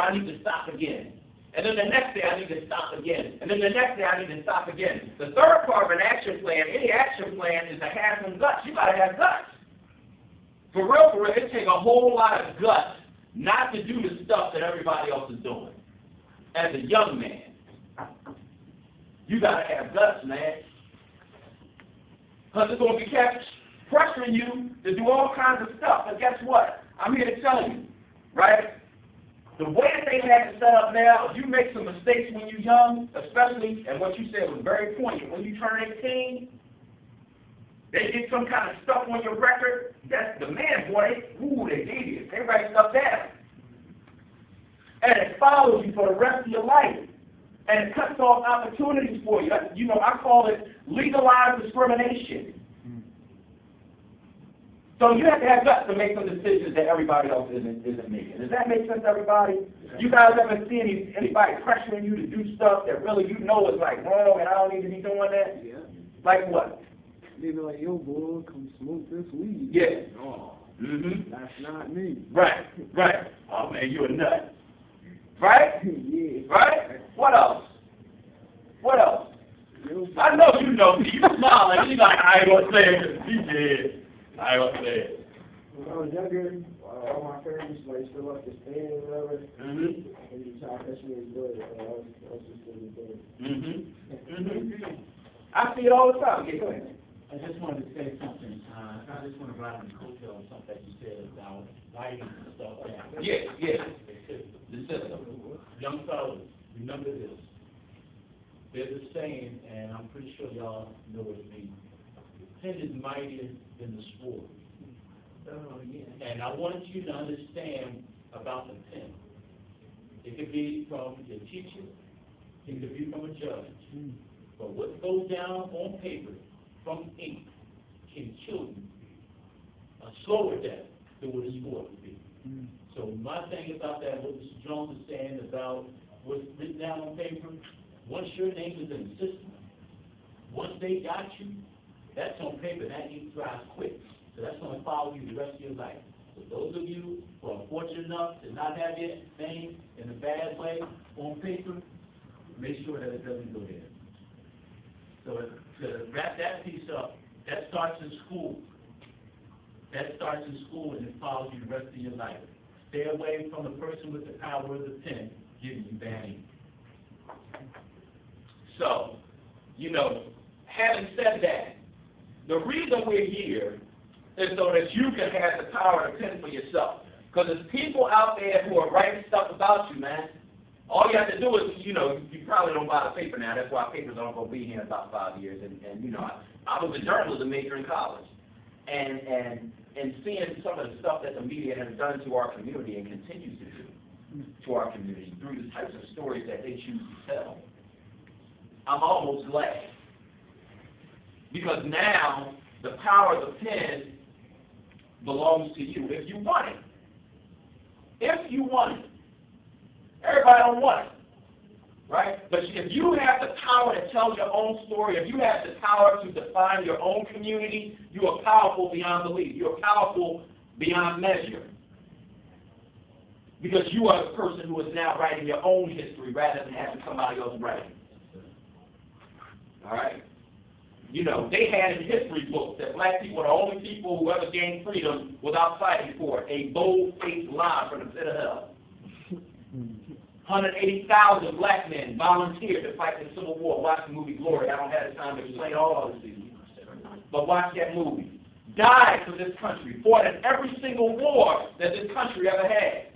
I need to stop again. And then the next day I need to stop again. And then the next day I need to stop again. The third part of an action plan, any action plan, is to have some guts. You gotta have guts. For real, it takes a whole lot of guts not to do the stuff that everybody else is doing. As a young man, you gotta have guts, man. Because it's gonna be kept pressuring you to do all kinds of stuff. But guess what? I'm here to tell you, right? The way that they have it set up now, if you make some mistakes when you're young, especially, and what you said was very poignant, when you turn 18, they get some kind of stuff on your record. That's the man, boy. They devious. They write stuff down. And it follows you for the rest of your life. And it cuts off opportunities for you. You know, I call it legalized discrimination. So you have to have guts to make some decisions that everybody else isn't making. Does that make sense, everybody? Yeah. You guys ever see anybody pressuring you to do stuff that really you know is like wrong and I don't need to be doing that? Yeah. Like what? They be like, yo, boy, come smoke this weed. Yeah. Oh, that's not me. Right, right. Oh, man, you a nut. Right? Yeah. Right? What else? What else? I know you know me. You smiling. You like, I ain't gonna say it. He did. I ain't gonna say it. When I was younger, all my friends like still up to stand or whatever. And you talk that shit was good. I was just really good. I see it all the time. Yeah, go ahead. I just wanted to say something. I just want to ride on the coattail on something that you said about lighting and stuff. Yeah. The system. Young fellas, remember this. There's a saying, and I'm pretty sure y'all know what it means. Pen is mightier than the sword. Oh, yeah. And I want you to understand about the pen. It could be from your teacher. It could be from a judge. But what goes down on paper from ink can kill you a slower death than what a sword would be. So my thing about that, what Mr. Jones is saying about what's written down on paper, once your name is in the system, once they got you, that's on paper, that ink dries quick. So that's going to follow you the rest of your life. So those of you who are fortunate enough to not have your name in a bad way on paper, make sure that it doesn't go there. So to wrap that piece up, that starts in school. That starts in school and it follows you the rest of your life. Stay away from the person with the power of the pen giving you bad ink. So, you know, having said that, the reason we're here is so that you can have the power to pen for yourself. Because there's people out there who are writing stuff about you, man. All you have to do is, you know, you probably don't buy the paper now. That's why papers aren't going to be here in about 5 years. And you know, I was a journalism major in college. And seeing some of the stuff that the media has done to our community and continues to do to our community through the types of stories that they choose to tell, I'm almost glad. Because now the power of the pen belongs to you if you want it. If you want it. Everybody don't want it, right? But if you have the power to tell your own story, if you have the power to define your own community, you are powerful beyond belief. You are powerful beyond measure. Because you are the person who is now writing your own history rather than having somebody else write it. All right? You know, they had in history books that black people are the only people who ever gained freedom without fighting for it. A bold-faced lie from the pit of hell. 180,000 black men volunteered to fight the Civil War. Watch the movie Glory. I don't have the time to explain all of it, but watch that movie. Died for this country, fought in every single war that this country ever had.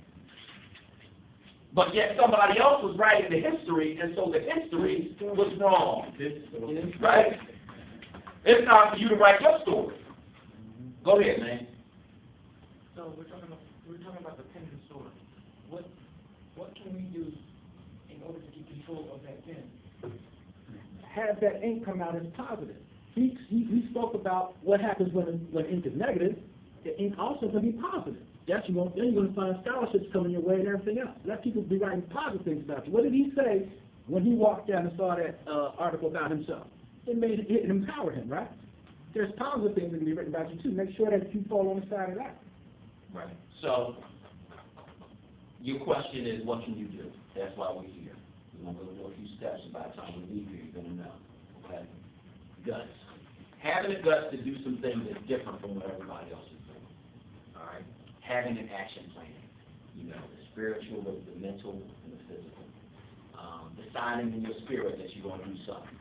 But yet somebody else was writing the history, and so the history was wrong. Right? It's time for you to write your story. Go ahead, man. So we're talking about the pen and sword. What can we do in order to get control of that pen? Have that ink come out as positive. He spoke about what happens when ink is negative. The ink also can be positive. Then you're going to find scholarships coming your way and everything else. Let people be writing positive things about you. What did he say when he walked down and saw that article about himself? It empowered him, right? There's positive things that can be written about you too. Make sure that you fall on the side of that. Right. So your question is, what can you do? That's why we're here. We're going to go through a few steps, and by the time we leave here, you're going to know. Okay? Guts. Having the guts to do some things that's different from what everybody else is doing. All right? Having an action plan. You know, the spiritual, the mental, and the physical. Deciding in your spirit that you're going to do something.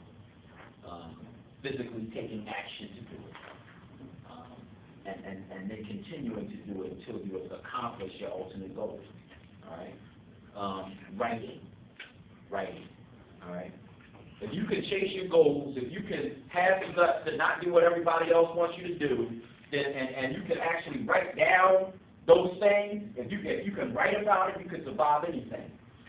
Physically taking action to do it. And then continuing to do it until you accomplish your ultimate goal. All right? Writing. All right? If you can chase your goals, if you can have the guts to not do what everybody else wants you to do, then and you can actually write down those things, if you can write about it, you can survive anything.